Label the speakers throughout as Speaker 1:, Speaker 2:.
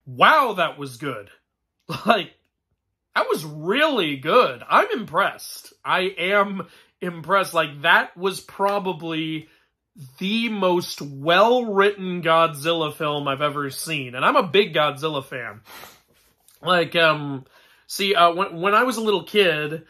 Speaker 1: wow, that was good. Like, that was really good. I'm impressed. I am impressed. Like, that was probably the most well-written Godzilla film I've ever seen. And I'm a big Godzilla fan. Like, see, when I was a little kid,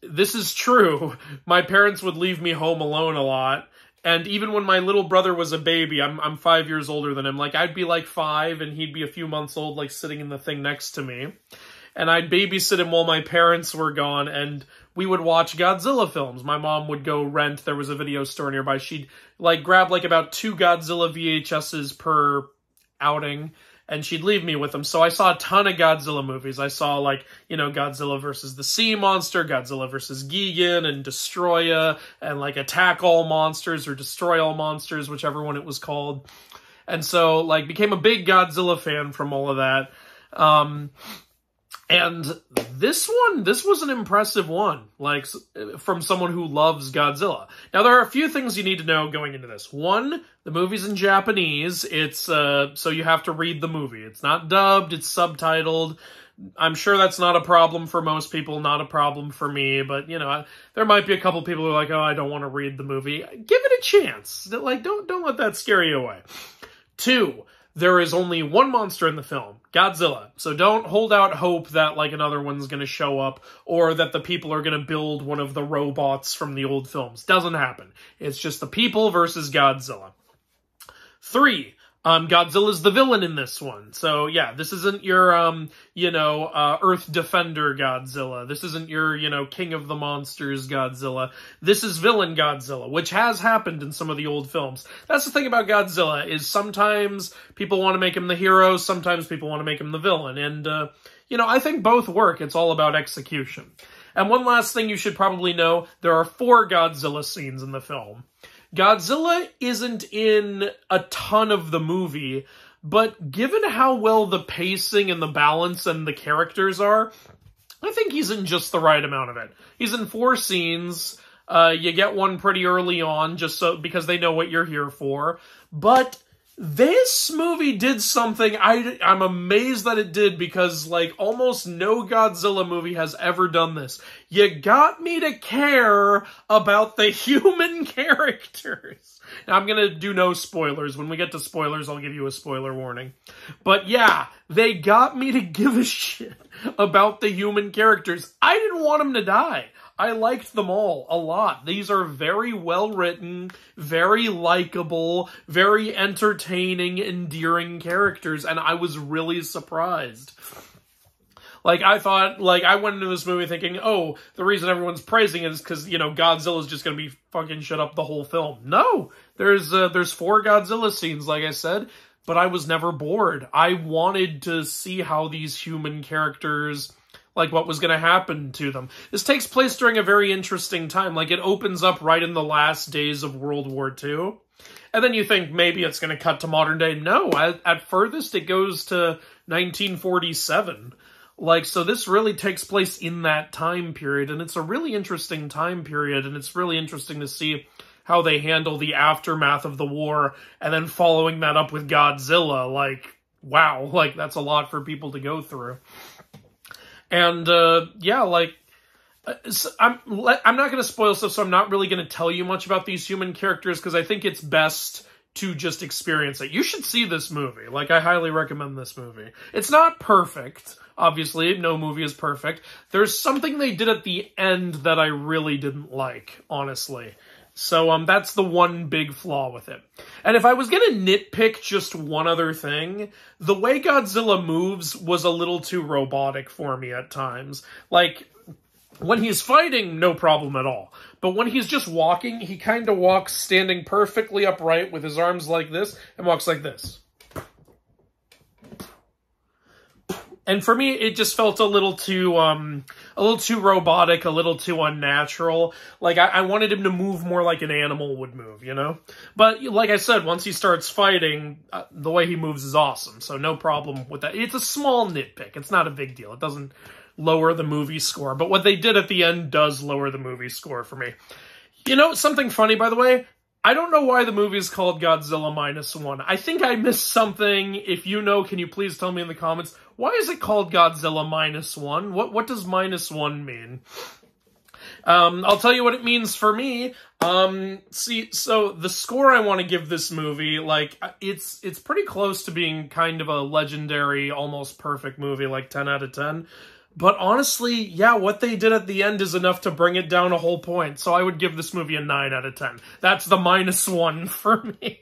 Speaker 1: this is true. My parents would leave me home alone a lot. And even when my little brother was a baby, I'm 5 years older than him. Like, I'd be like 5 and he'd be a few months old, like sitting in the thing next to me. And I'd babysit him while my parents were gone, and we would watch Godzilla films. My mom would go rent, there was a video store nearby. She'd like grab like about 2 Godzilla VHSs per outing, and she'd leave me with them. So I saw a ton of Godzilla movies. I saw, like, you know, Godzilla versus the Sea Monster, Godzilla versus Gigan, and Destroya, and, like, Attack All Monsters, or Destroy All Monsters, whichever one it was called. And so, like, became a big Godzilla fan from all of that. And this was an impressive one, like, from someone who loves Godzilla. Now, there are a few things you need to know going into this. One, the movie's in Japanese. It's, so you have to read the movie. It's not dubbed, it's subtitled. I'm sure that's not a problem for most people, not a problem for me, but, you know, there might be a couple people who are like, oh, I don't want to read the movie. Give it a chance. Like, don't let that scare you away. 2, there is only one monster in the film, Godzilla. So don't hold out hope that, like, another one's going to show up, or that the people are going to build one of the robots from the old films. Doesn't happen. It's just the people versus Godzilla. 3, Godzilla's the villain in this one. So, yeah, this isn't your, you know, Earth Defender Godzilla. This isn't your, you know, King of the Monsters Godzilla. This is villain Godzilla, which has happened in some of the old films. That's the thing about Godzilla, is sometimes people want to make him the hero, sometimes people want to make him the villain. And, you know, I think both work. It's all about execution. And one last thing you should probably know, there are 4 Godzilla scenes in the film. Godzilla isn't in a ton of the movie, but given how well the pacing and the balance and the characters are, I think he's in just the right amount of it. He's in 4 scenes. You get one pretty early on, just so because they know what you're here for. But this movie did something I'm amazed that it did, because, like, almost no Godzilla movie has ever done this. You got me to care about the human characters. Now, I'm gonna do no spoilers. When we get to spoilers, I'll give you a spoiler warning. But yeah, they got me to give a shit about the human characters. I didn't want them to die. I liked them all a lot. These are very well-written, very likable, very entertaining, endearing characters, and I was really surprised. Like, I thought, like, I went into this movie thinking, oh, the reason everyone's praising it is because, you know, Godzilla's just gonna be fucking shit up the whole film. No! There's 4 Godzilla scenes, like I said, but I was never bored. I wanted to see how these human characters, like, what was going to happen to them. This takes place during a very interesting time. Like, it opens up right in the last days of World War II. And then you think maybe it's going to cut to modern day. No, at furthest it goes to 1947. Like, so this really takes place in that time period. And it's a really interesting time period. And it's really interesting to see how they handle the aftermath of the war. And then following that up with Godzilla. Like, wow. Like, that's a lot for people to go through. And, yeah, like, I'm not going to spoil stuff, so I'm not really going to tell you much about these human characters, because I think it's best to just experience it. You should see this movie. Like, I highly recommend this movie. It's not perfect, obviously. No movie is perfect. There's something they did at the end that I really didn't like, honestly. So, that's the one big flaw with it. And if I was gonna nitpick just one other thing, the way Godzilla moves was a little too robotic for me at times. Like, when he's fighting, no problem at all. But when he's just walking, he kind of walks standing perfectly upright with his arms like this, and walks like this. And for me, it just felt a little too robotic, a little too unnatural. Like, I wanted him to move more like an animal would move, you know? But, like I said, once he starts fighting, the way he moves is awesome, so no problem with that. It's a small nitpick. It's not a big deal. It doesn't lower the movie score. But what they did at the end does lower the movie score for me. You know, something funny, by the way? I don't know why the movie is called Godzilla -1. I think I missed something. If you know, can you please tell me in the comments? Why is it called Godzilla -1? What does -1 mean? I'll tell you what it means for me. See, so the score I want to give this movie, like, it's pretty close to being kind of a legendary, almost perfect movie, like 10 out of 10. But honestly, yeah, what they did at the end is enough to bring it down a whole point. So I would give this movie a 9 out of 10. That's the -1 for me.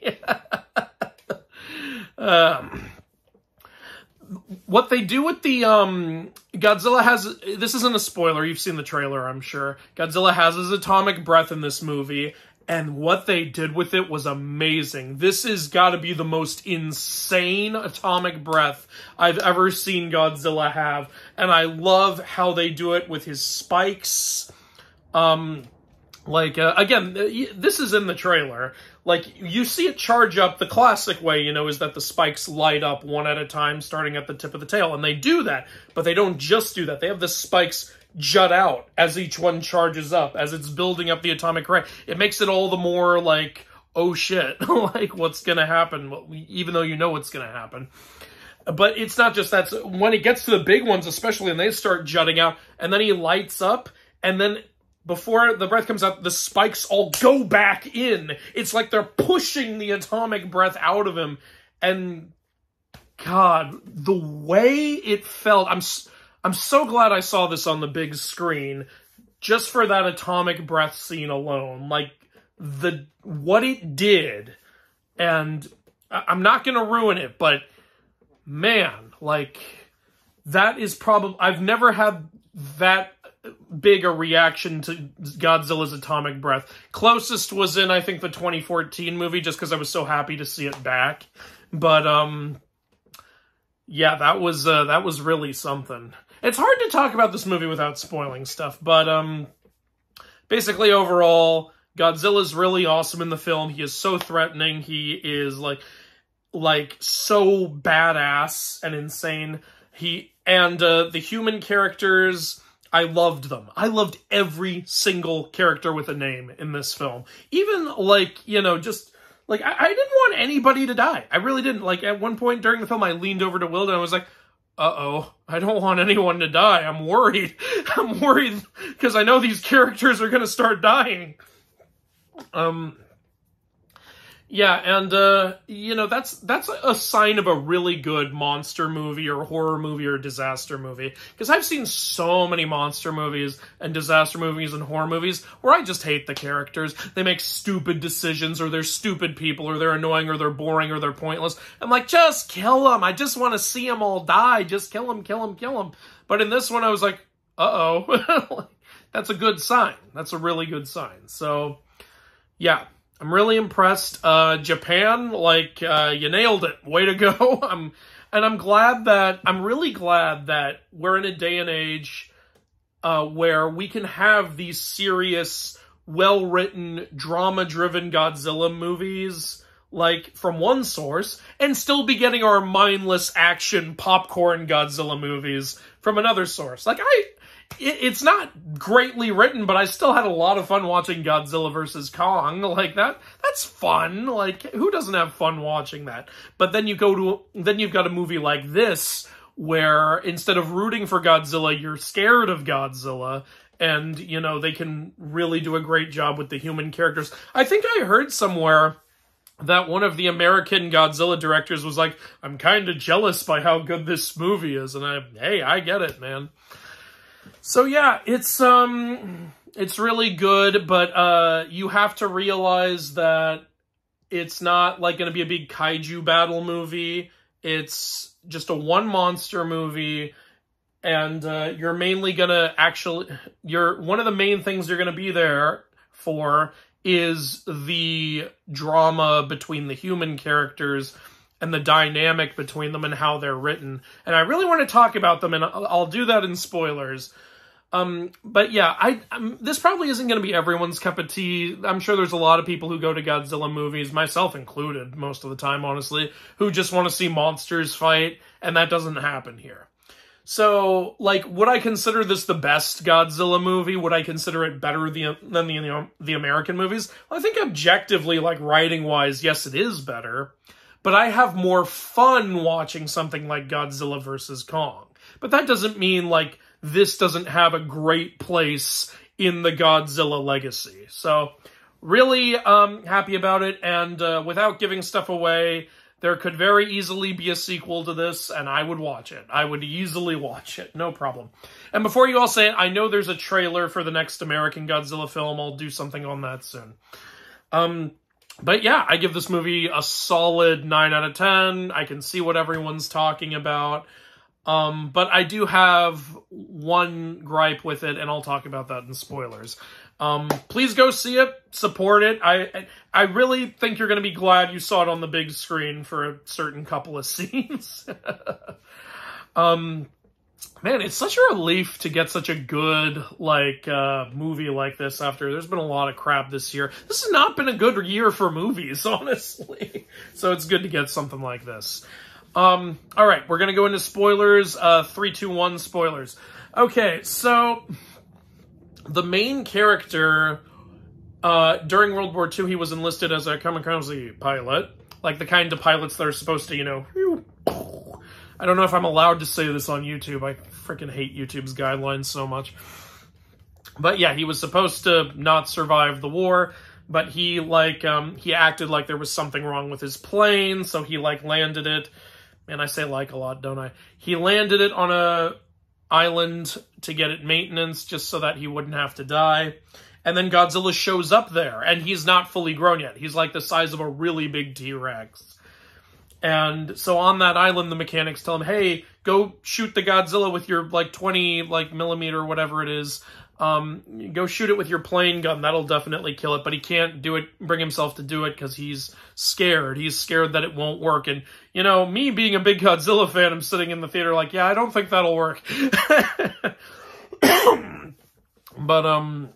Speaker 1: What they do with the, Godzilla has, this isn't a spoiler, you've seen the trailer, I'm sure. Godzilla has his atomic breath in this movie, and what they did with it was amazing. This has got to be the most insane atomic breath I've ever seen Godzilla have, and I love how they do it with his spikes. Again, this is in the trailer. Like, you see it charge up the classic way, you know, is that the spikes light up one at a time, starting at the tip of the tail. And they do that, but they don't just do that. They have the spikes jut out as each one charges up, as it's building up the atomic ray. It makes it all the more like, oh shit, like, what's gonna happen, even though you know what's gonna happen. But it's not just that. So when it gets to the big ones, especially, and they start jutting out, and then he lights up, and then before the breath comes out, the spikes all go back in. It's like they're pushing the atomic breath out of him. And God, the way it felt, I'm so glad I saw this on the big screen just for that atomic breath scene alone. Like, what it did. And I'm not going to ruin it, but man, like, that is probably, I've never had that big a reaction to Godzilla's atomic breath. Closest was in, I think, the 2014 movie, just because I was so happy to see it back. But, yeah, that was really something. It's hard to talk about this movie without spoiling stuff, but, basically, overall, Godzilla's really awesome in the film. He is so threatening. He is, like, so badass and insane. The human characters, I loved them. I loved every single character with a name in this film. Even, like, you know, just, like, I didn't want anybody to die. I really didn't. Like, at one point during the film, I leaned over to Wilda and I was like, uh-oh, I don't want anyone to die. I'm worried. I'm worried because I know these characters are going to start dying. Yeah, and, you know, that's a sign of a really good monster movie or horror movie or disaster movie. Because I've seen so many monster movies and disaster movies and horror movies where I just hate the characters. They make stupid decisions, or they're stupid people, or they're annoying, or they're boring, or they're pointless. I'm like, just kill them. I just want to see them all die. Just kill them, kill them, kill them. But in this one, I was like, uh-oh. That's a good sign. That's a really good sign. So, yeah. I'm really impressed. Japan, like, you nailed it. Way to go. I'm really glad that we're in a day and age, where we can have these serious, well-written, drama-driven Godzilla movies, like, from one source, and still be getting our mindless action popcorn Godzilla movies from another source. Like, it's not greatly written, but I still had a lot of fun watching Godzilla vs. Kong. Like, that's fun. Like, who doesn't have fun watching that? But then you've got a movie like this, where instead of rooting for Godzilla, you're scared of Godzilla. And, you know, they can really do a great job with the human characters. I think I heard somewhere that one of the American Godzilla directors was like, I'm kind of jealous by how good this movie is. And hey, I get it, man. So yeah, it's really good, but you have to realize that it's not like going to be a big kaiju battle movie. It's just a one monster movie, and you're mainly going to one of the main things you're going to be there for is the drama between the human characters and the dynamic between them and how they're written. And I really want to talk about them, and I'll do that in spoilers. But yeah, this probably isn't going to be everyone's cup of tea. I'm sure there's a lot of people who go to Godzilla movies, myself included, most of the time, honestly, who just want to see monsters fight, and that doesn't happen here. So, like, would I consider this the best Godzilla movie? Would I consider it better than the American movies? Well, I think objectively, like, writing-wise, yes, it is better. But I have more fun watching something like Godzilla vs. Kong. But that doesn't mean, like, this doesn't have a great place in the Godzilla legacy. So, really happy about it, and without giving stuff away, there could very easily be a sequel to this, and I would watch it. I would easily watch it, no problem. And before you all say it, I know there's a trailer for the next American Godzilla film. I'll do something on that soon. But yeah, I give this movie a solid 9 out of 10. I can see what everyone's talking about. But I do have one gripe with it, and I'll talk about that in spoilers. Please go see it, support it. I really think you're going to be glad you saw it on the big screen for a certain couple of scenes. Man, it's such a relief to get such a good, like, movie like this after there's been a lot of crap this year. This has not been a good year for movies, honestly. So it's good to get something like this. Alright, we're gonna go into spoilers, 3, 2, 1 spoilers. Okay, so, the main character, during World War II, he was enlisted as a kamikaze pilot. Like the kind of pilots that are supposed to, you know, I don't know if I'm allowed to say this on YouTube. I freaking hate YouTube's guidelines so much. But yeah, he was supposed to not survive the war, but he, like, he acted like there was something wrong with his plane, so he, like, landed it. Man, I say like a lot, don't I? He landed it on a island to get it maintenance, just so that he wouldn't have to die. And then Godzilla shows up there, and he's not fully grown yet. He's like the size of a really big T-Rex. And so on that island, the mechanics tell him, hey, go shoot the Godzilla with your, like, 20, like, millimeter, whatever it is. Go shoot it with your plane gun. That'll definitely kill it. But he can't do it, bring himself to do it because he's scared. He's scared that it won't work. And, you know, me being a big Godzilla fan, I'm sitting in the theater like, yeah, I don't think that'll work. But,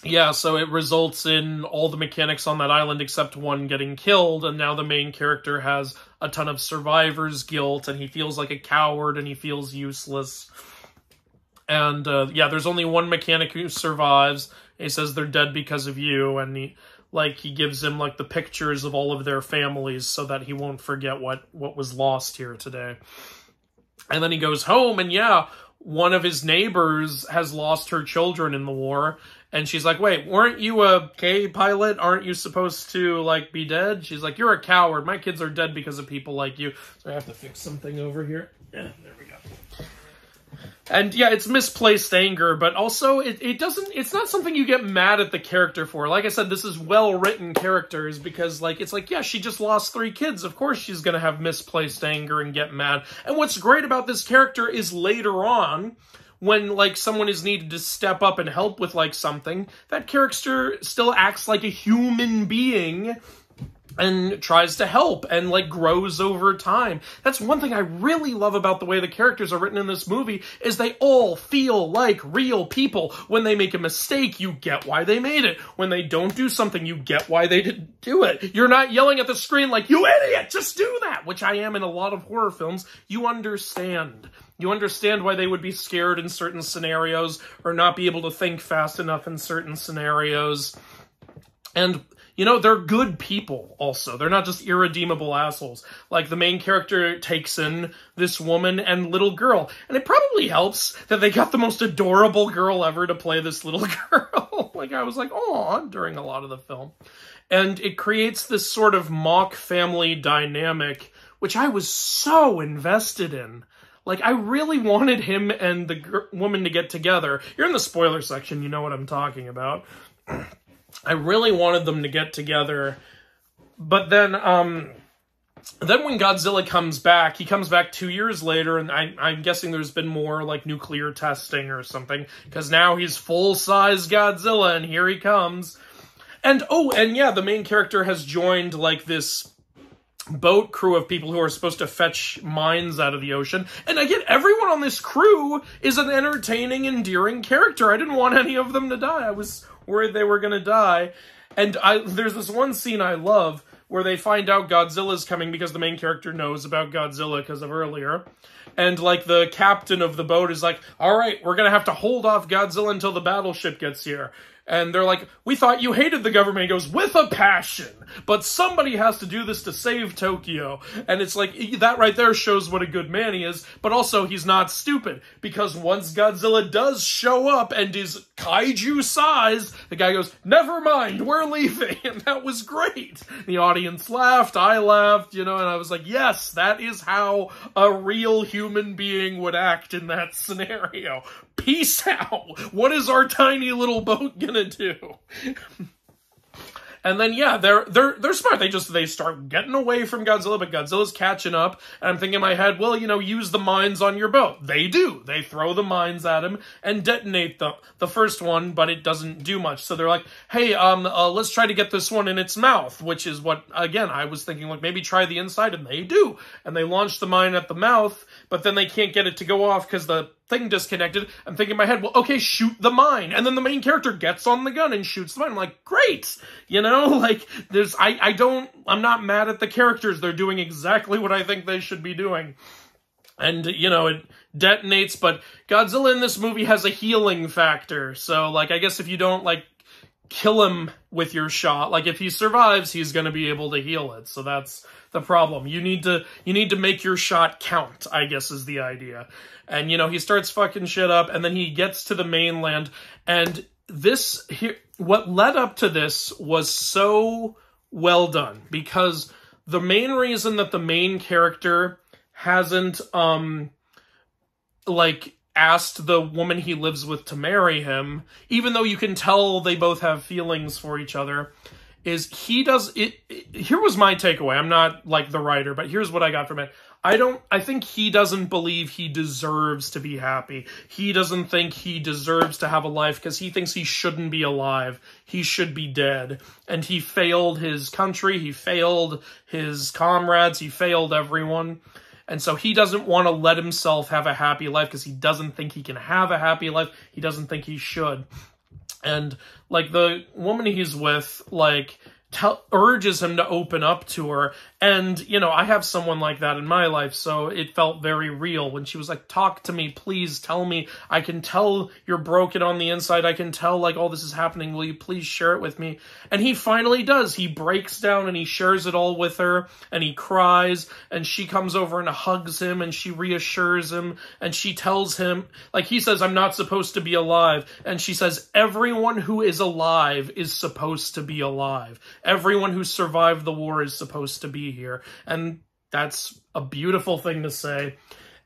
Speaker 1: yeah, so it results in all the mechanics on that island except one getting killed, and now the main character has a ton of survivor's guilt, and he feels like a coward, and he feels useless. And, yeah, there's only one mechanic who survives. He says they're dead because of you, and he gives him, like, the pictures of all of their families so that he won't forget what was lost here today. And then he goes home, and yeah, one of his neighbors has lost her children in the war, and she's like, wait, weren't you a K pilot? Aren't you supposed to, like, be dead? She's like, you're a coward. My kids are dead because of people like you. So I have to fix something over here. Yeah, there we go. And yeah, it's misplaced anger, but also it's not something you get mad at the character for. Like I said, this is well-written characters because, like, it's like, yeah, she just lost 3 kids. Of course she's gonna have misplaced anger and get mad. And what's great about this character is later on, when, like, someone is needed to step up and help with, like, something, that character still acts like a human being and tries to help and, like, grows over time. That's one thing I really love about the way the characters are written in this movie, is they all feel like real people. When they make a mistake, you get why they made it. When they don't do something, you get why they didn't do it. You're not yelling at the screen like, you idiot, just do that, which I am in a lot of horror films. You understand. You understand why they would be scared in certain scenarios or not be able to think fast enough in certain scenarios. And, you know, they're good people also. They're not just irredeemable assholes. Like, the main character takes in this woman and little girl. And it probably helps that they got the most adorable girl ever to play this little girl. Like, I was like, aw, during a lot of the film. And it creates this sort of mock family dynamic, which I was so invested in. Like, I really wanted him and the woman to get together. You're in the spoiler section, you know what I'm talking about. I really wanted them to get together. But then when Godzilla comes back, he comes back 2 years later, and I'm guessing there's been more, like, nuclear testing or something, because now he's full-size Godzilla, and here he comes. And, oh, and yeah, the main character has joined, like, this boat crew of people who are supposed to fetch mines out of the ocean. And again, everyone on this crew is an entertaining, endearing character. I didn't want any of them to die. I was worried they were going to die. And there's this one scene I love where they find out Godzilla's coming because the main character knows about Godzilla because of earlier. And, like, the captain of the boat is like, all right, we're gonna have to hold off Godzilla until the battleship gets here. And they're like, we thought you hated the government. He goes, with a passion. But somebody has to do this to save Tokyo. And it's like, that right there shows what a good man he is. But also, he's not stupid. Because once Godzilla does show up and is kaiju size, the guy goes, never mind, we're leaving. And that was great. The audience laughed, I laughed, and I was like, yes, that is how a real human being would act in that scenario. Peace out. What is our tiny little boat gonna do? And then, yeah, they're smart. They start getting away from Godzilla, but Godzilla's catching up. And I'm thinking in my head, well, use the mines on your boat. They do. They throw the mines at him and detonate the first one, but it doesn't do much. So they're like, hey, let's try to get this one in its mouth, which is what, again, I was thinking, like, maybe try the inside, and they do. And they launch the mine at the mouth, but then they can't get it to go off because the thing disconnected. I'm thinking in my head, well, okay, shoot the mine. And then the main character gets on the gun and shoots the mine. I'm like, great! Like, I'm not mad at the characters. They're doing exactly what I think they should be doing. And, it detonates, but Godzilla in this movie has a healing factor. So, like, I guess if you don't, like, kill him with your shot, like, if he survives, he's gonna be able to heal it. So that's the problem. You need to make your shot count, I guess is the idea. And, he starts fucking shit up, and then he gets to the mainland, and what led up to this was so well done, because the main reason that the main character hasn't, asked the woman he lives with to marry him, even though you can tell they both have feelings for each other, is here was my takeaway. I'm not, like, the writer, but here's what I got from it. I think he doesn't believe he deserves to be happy. He doesn't think he deserves to have a life because he thinks he shouldn't be alive. He should be dead. And he failed his country. He failed his comrades. He failed everyone. And so he doesn't want to let himself have a happy life because he doesn't think he can have a happy life. He doesn't think he should. And, like, the woman he's with, like, urges him to open up to her. And, I have someone like that in my life, so it felt very real when she was like, talk to me, please tell me. I can tell you're broken on the inside. I can tell, like, all this is happening. Will you please share it with me? And he finally does. He breaks down and he shares it all with her, and he cries, and she comes over and hugs him, and she reassures him, and she tells him, like, he says, I'm not supposed to be alive. And she says, everyone who is alive is supposed to be alive. Everyone who survived the war is supposed to be here. And that's a beautiful thing to say.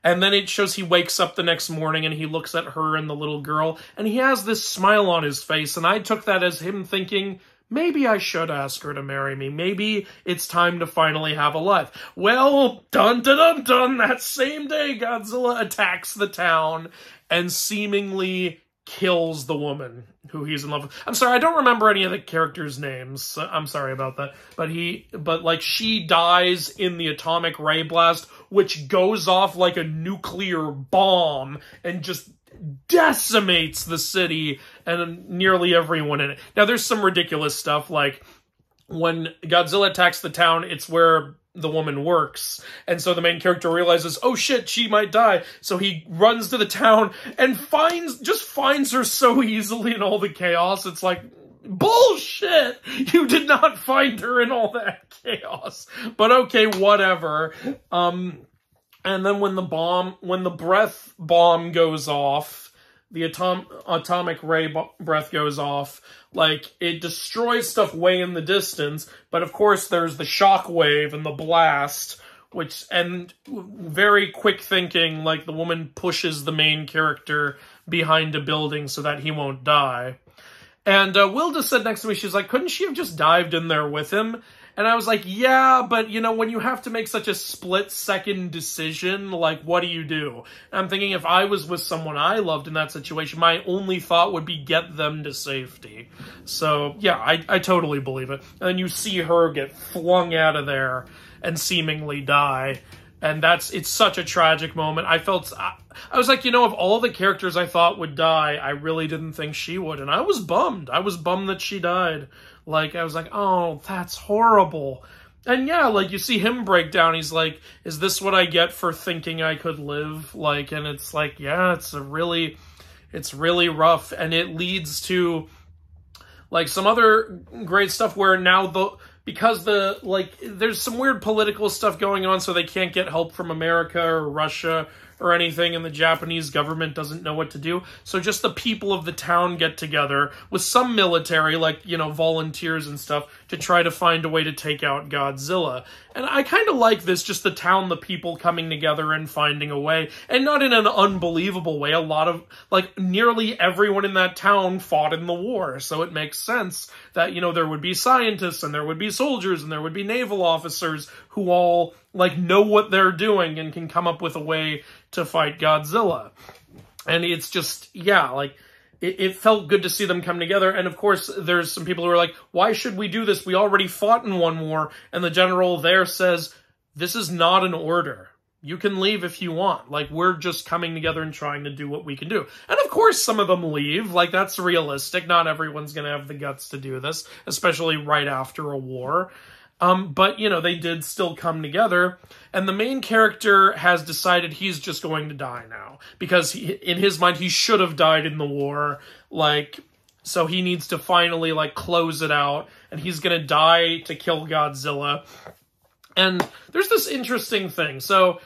Speaker 1: And then it shows he wakes up the next morning and he looks at her and the little girl, and he has this smile on his face, and I took that as him thinking, maybe I should ask her to marry me. Maybe it's time to finally have a life. Well, dun dun dun dun, that same day Godzilla attacks the town and seemingly kills the woman who he's in love with. I'm sorry, I don't remember any of the characters' names. So I'm sorry about that. But she dies in the atomic ray blast, which goes off like a nuclear bomb and just decimates the city and nearly everyone in it. Now, there's some ridiculous stuff, like when Godzilla attacks the town, it's where the woman works. And so the main character realizes, oh shit, she might die. So he runs to the town and finds her so easily in all the chaos. It's like, bullshit! You did not find her in all that chaos. But okay, whatever. And then when the breath bomb goes off, the atomic ray breath goes off, like, it destroys stuff way in the distance, but of course there's the shock wave and the blast, and very quick thinking, like, the woman pushes the main character behind a building so that he won't die. And Will just said next to me, she's like, couldn't she have just dived in there with him? And I was like, yeah, but, when you have to make such a split-second decision, like, what do you do? And I'm thinking if I was with someone I loved in that situation, my only thought would be get them to safety. So, yeah, I totally believe it. And then you see her get flung out of there and seemingly die. And it's such a tragic moment. I was like, of all the characters I thought would die, I really didn't think she would. And I was bummed. I was bummed that she died. Like, I was like, oh, that's horrible. And yeah, like, you see him break down. He's like, is this what I get for thinking I could live? Like, and it's like, yeah, it's really rough. And it leads to, like, some other great stuff where now because there's some weird political stuff going on, so they can't get help from America or Russia or anything, and the Japanese government doesn't know what to do. So just the people of the town get together with some military, like, you know, volunteers and stuff, to try to find a way to take out Godzilla. And I kind of like this, just the town, the people coming together and finding a way. And not in an unbelievable way. A lot of, like, nearly everyone in that town fought in the war. So it makes sense that, you know, there would be scientists, and there would be soldiers, and there would be naval officers who all, like, know what they're doing and can come up with a way to fight Godzilla. And it's just, yeah, like, it felt good to see them come together. And of course, there's some people who are like, why should we do this? We already fought in one war. And the general there says, this is not an order. You can leave if you want. Like, we're just coming together and trying to do what we can do. And of course, some of them leave. Like, that's realistic. Not everyone's going to have the guts to do this, especially right after a war. But, you know, they did still come together, and the main character has decided he's just going to die now, because in his mind, he should have died in the war, like, so he needs to finally, like, close it out, and he's gonna die to kill Godzilla. And there's this interesting thing. So,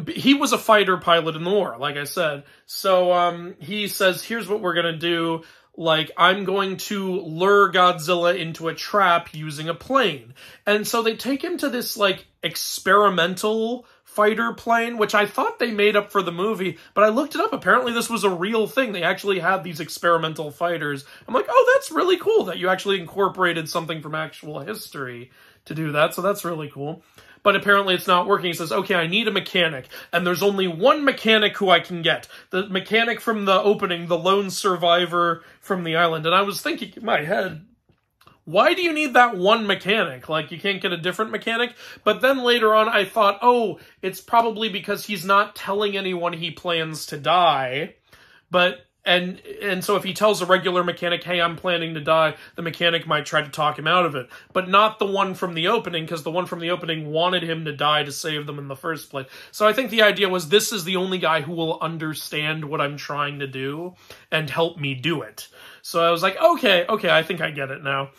Speaker 1: he was a fighter pilot in the war, like I said. So, he says, here's what we're gonna do. Like, I'm going to lure Godzilla into a trap using a plane. And so they take him to this, like, experimental fighter plane, which I thought they made up for the movie, but I looked it up. Apparently this was a real thing. They actually had these experimental fighters. I'm like, oh, that's really cool that you actually incorporated something from actual history to do that. So that's really cool. But apparently it's not working. He says, okay, I need a mechanic. And there's only one mechanic who I can get. The mechanic from the opening, the lone survivor from the island. And I was thinking in my head, why do you need that one mechanic? Like, you can't get a different mechanic? But then later on, I thought, oh, it's probably because he's not telling anyone he plans to die. But... And so if he tells a regular mechanic, hey, I'm planning to die, the mechanic might try to talk him out of it. But not the one from the opening, because the one from the opening wanted him to die to save them in the first place. So I think the idea was, this is the only guy who will understand what I'm trying to do and help me do it. So I was like, okay, I think I get it now.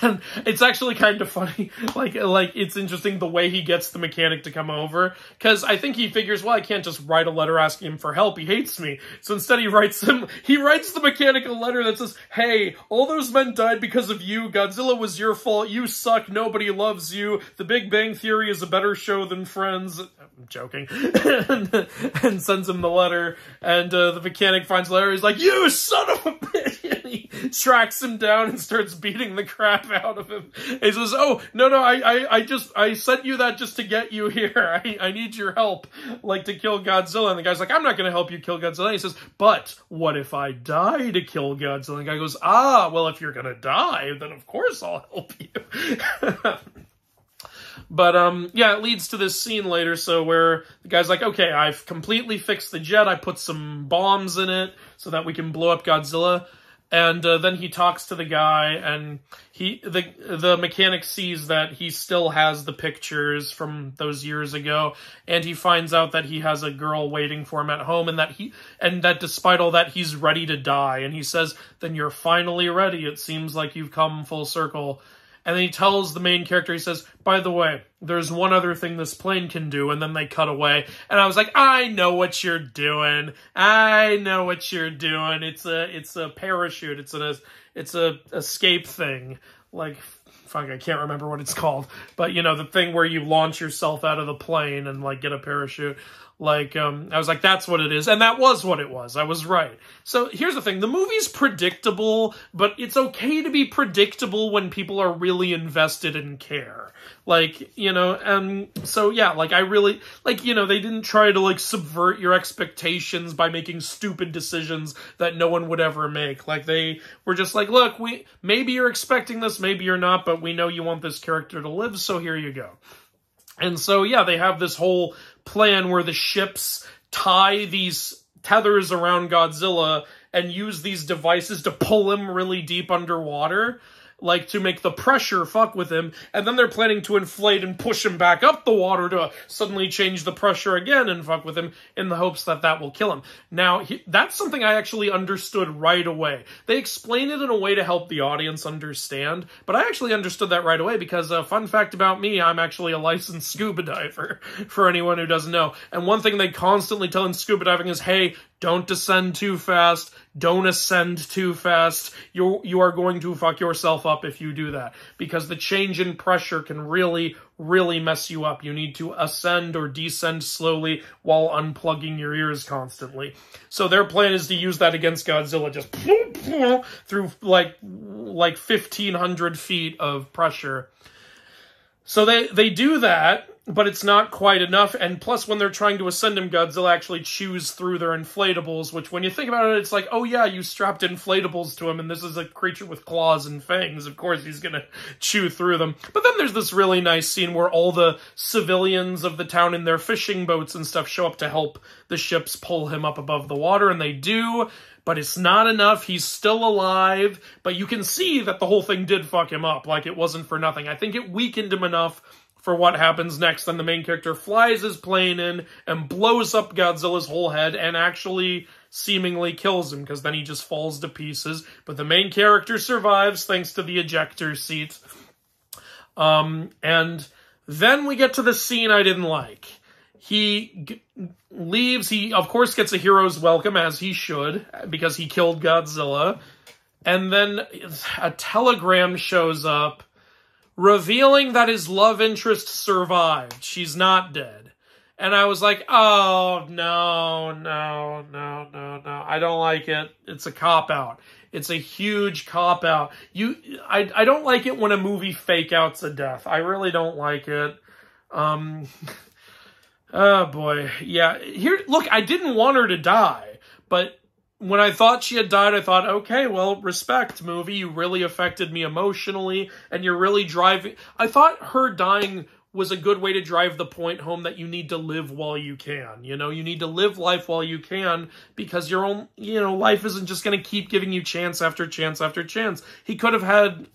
Speaker 1: And it's actually kind of funny, like it's interesting the way he gets the mechanic to come over, because I think he figures, well, I can't just write a letter asking him for help, he hates me. So instead he writes the mechanic a letter that says, hey, all those men died because of you, Godzilla was your fault, you suck, nobody loves you, The Big Bang Theory is a better show than Friends. I'm joking. and sends him the letter, and the mechanic finds the letter, he's like, you son of a bitch! And he tracks him down and starts beating the crap out of him. He says, oh, no, I sent you that just to get you here. I need your help, like, to kill Godzilla. And the guy's like, I'm not going to help you kill Godzilla. And he says, but what if I die to kill Godzilla? And the guy goes, ah, well, if you're going to die, then of course I'll help you. But, yeah, it leads to this scene later, so where the guy's like, okay, I've completely fixed the jet, I put some bombs in it so that we can blow up Godzilla. And then he talks to the guy, and the mechanic sees that he still has the pictures from those years ago, and he finds out that he has a girl waiting for him at home, and that despite all that, he's ready to die. And he says, then you're finally ready. It seems like you've come full circle. And then he tells the main character, he says, by the way, there's one other thing this plane can do, and then they cut away. And I was like, I know what you're doing. I know what you're doing. It's a parachute. It's a escape thing. Like, fuck, I can't remember what it's called. But, you know, the thing where you launch yourself out of the plane and, like, get a parachute. Like, I was like, that's what it is. And that was what it was. I was right. So here's the thing. The movie's predictable, but it's okay to be predictable when people are really invested and care. Like, you know, so yeah, like I really, like, you know, they didn't try to like subvert your expectations by making stupid decisions that no one would ever make. Like they were just like, look, maybe you're expecting this, maybe you're not, but we know you want this character to live, so here you go. And so, yeah, they have this whole plan where the ships tie these tethers around Godzilla and use these devices to pull him really deep underwater. like, to make the pressure fuck with him, and then they're planning to inflate and push him back up the water to suddenly change the pressure again and fuck with him in the hopes that that will kill him. Now, that's something I actually understood right away. They explain it in a way to help the audience understand, but I actually understood that right away because, fun fact about me, I'm actually a licensed scuba diver, for anyone who doesn't know. And one thing they constantly tell in scuba diving is, hey, don't descend too fast, don't ascend too fast, you are going to fuck yourself up if you do that, because the change in pressure can really, really mess you up. You need to ascend or descend slowly while unplugging your ears constantly. So their plan is to use that against Godzilla, just through like 1,500 feet of pressure. So they do that, but it's not quite enough, and plus when they're trying to ascend him, Godzilla actually chews through their inflatables, which when you think about it, it's like, oh yeah, you strapped inflatables to him, and this is a creature with claws and fangs, of course he's gonna chew through them. But then there's this really nice scene where all the civilians of the town in their fishing boats and stuff show up to help the ships pull him up above the water, and they do. But it's not enough. He's still alive, but you can see that the whole thing did fuck him up, like it wasn't for nothing. I think it weakened him enough for what happens next. Then the main character flies his plane in and blows up Godzilla's whole head and actually seemingly kills him, because then he just falls to pieces. But the main character survives thanks to the ejector seat. And then we get to the scene I didn't like. He leaves. He, of course, gets a hero's welcome, as he should, because he killed Godzilla. And then a telegram shows up revealing that his love interest survived. She's not dead. And I was like, oh, no. I don't like it. It's a cop-out. It's a huge cop-out. I don't like it when a movie fake-outs a death. I really don't like it. Oh, boy. Yeah. Here, look, I didn't want her to die, but when I thought she had died, I thought, okay, well, respect, movie. You really affected me emotionally, and you're really driving. I thought her dying was a good way to drive the point home that you need to live while you can. You know, you need to live life while you can, because your own, life isn't just going to keep giving you chance after chance after chance. He could have had,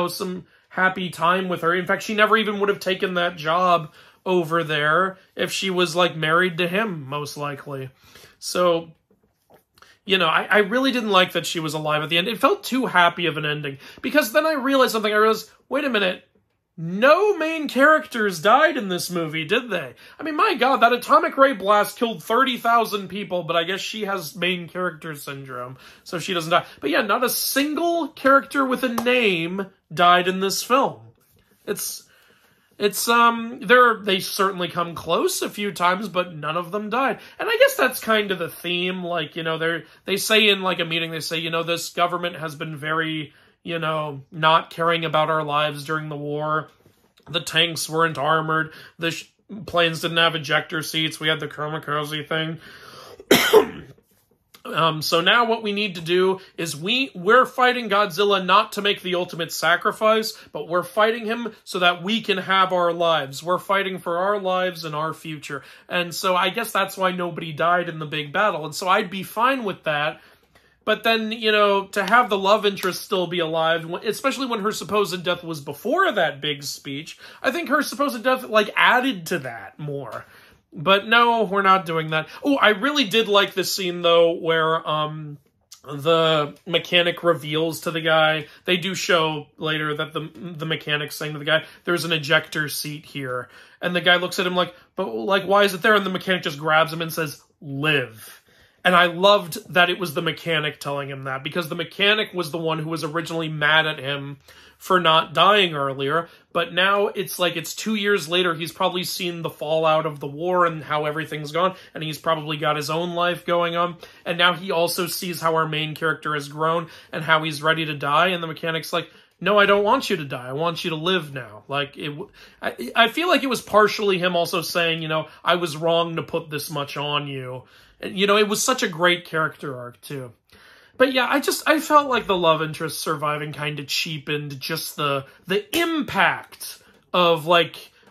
Speaker 1: some happy time with her. In fact, she never even would have taken that job over there if she was, like, married to him, most likely. So, I really didn't like that she was alive at the end. It felt too happy of an ending, because then I realized something. I realized, wait a minute, no main characters died in this movie, did they? I mean, my God, that atomic ray blast killed 30,000 people, but I guess she has main character syndrome, so she doesn't die. But yeah, not a single character with a name died in this film. They certainly come close a few times, but none of them died. And I guess that's kind of the theme. Like, they say in, like, a meeting, they say, this government has been very, not caring about our lives during the war. The tanks weren't armored. The planes didn't have ejector seats. We had the kamikaze thing. So now what we need to do is we're fighting Godzilla not to make the ultimate sacrifice, but we're fighting him so that we can have our lives. We're fighting for our lives and our future. And so I guess that's why nobody died in the big battle. And so I'd be fine with that. But then, to have the love interest still be alive, especially when her supposed death was before that big speech, I think her supposed death, added to that more. But no, we're not doing that. Oh, I really did like this scene, though, where the mechanic reveals to the guy. They do show later that the mechanic's saying to the guy, there's an ejector seat here. And the guy looks at him like, but, why is it there? And the mechanic just grabs him and says, live. And I loved that it was the mechanic telling him that, because the mechanic was the one who was originally mad at him for not dying earlier, but now it's 2 years later, he's probably seen the fallout of the war and how everything's gone, and he's probably got his own life going on, and now he also sees how our main character has grown and how he's ready to die, and the mechanic's like, no, I don't want you to die, I want you to live now. I feel like it was partially him also saying, I was wrong to put this much on you. It was such a great character arc, too. But yeah, I felt like the love interest surviving kind of cheapened just the impact of,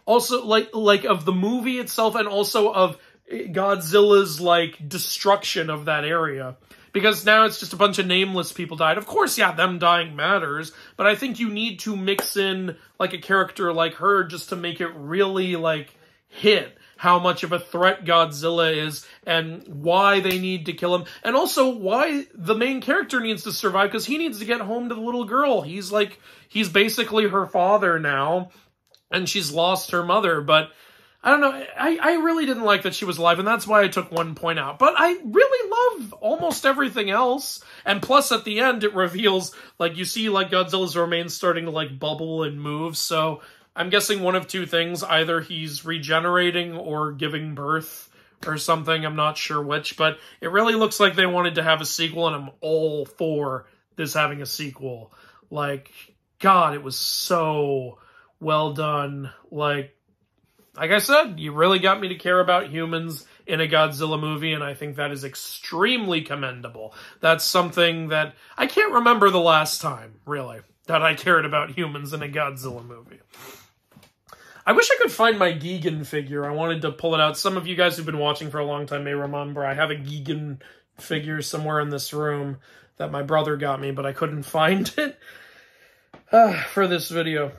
Speaker 1: also, of the movie itself, and also of Godzilla's, destruction of that area. Because now it's just a bunch of nameless people died. Of course, yeah, them dying matters, but I think you need to mix in, like, a character like her just to make it really, like, hit how much of a threat Godzilla is and why they need to kill him. And also why the main character needs to survive, because he needs to get home to the little girl. He's basically her father now, and she's lost her mother, but I don't know. I really didn't like that she was alive, and that's why I took 1 point out. But I really love almost everything else. And plus, at the end, it reveals, like, you see, like, Godzilla's remains starting to, like, bubble and move. So I'm guessing one of two things. Either he's regenerating or giving birth or something. I'm not sure which. But it really looks like they wanted to have a sequel, and I'm all for this having a sequel. Like, God, it was so well done. Like I said, you really got me to care about humans in a Godzilla movie, and I think that is extremely commendable. That's something that I can't remember the last time, really, that I cared about humans in a Godzilla movie. I wish I could find my Gigan figure. I wanted to pull it out. Some of you guys who've been watching for a long time may remember I have a Gigan figure somewhere in this room that my brother got me, but I couldn't find it for this video.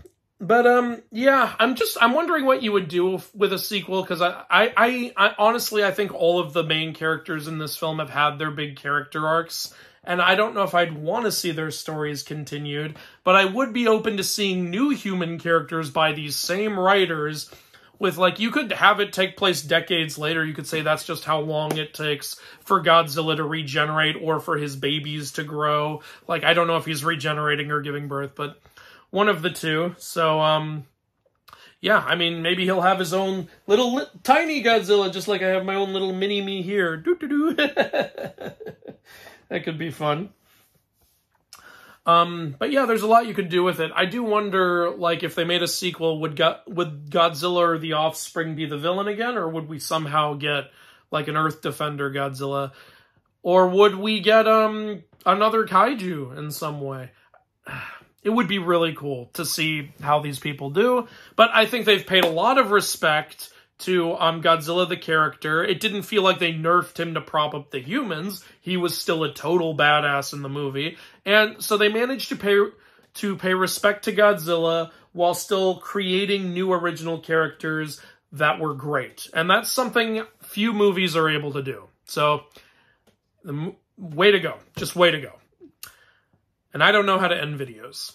Speaker 1: But, yeah, I'm wondering what you would do with a sequel, because I honestly, I think all of the main characters in this film have had their big character arcs, and I don't know if I'd want to see their stories continued, but I would be open to seeing new human characters by these same writers with, like, you could have it take place decades later. You could say that's just how long it takes for Godzilla to regenerate or for his babies to grow. Like, I don't know if he's regenerating or giving birth, but one of the two. So, yeah, I mean, maybe he'll have his own little tiny Godzilla, just like I have my own little mini-me here. Doo-doo-doo. That could be fun. But yeah, there's a lot you could do with it. I do wonder, like, if they made a sequel, would Godzilla or the Offspring be the villain again? Or would we somehow get, like, an Earth Defender Godzilla? Or would we get, another kaiju in some way? It would be really cool to see how these people do, but I think they've paid a lot of respect to Godzilla the character. It didn't feel like they nerfed him to prop up the humans. He was still a total badass in the movie, and so they managed to pay respect to Godzilla while still creating new original characters that were great, and that's something few movies are able to do. So, way to go. Just way to go. And I don't know how to end videos.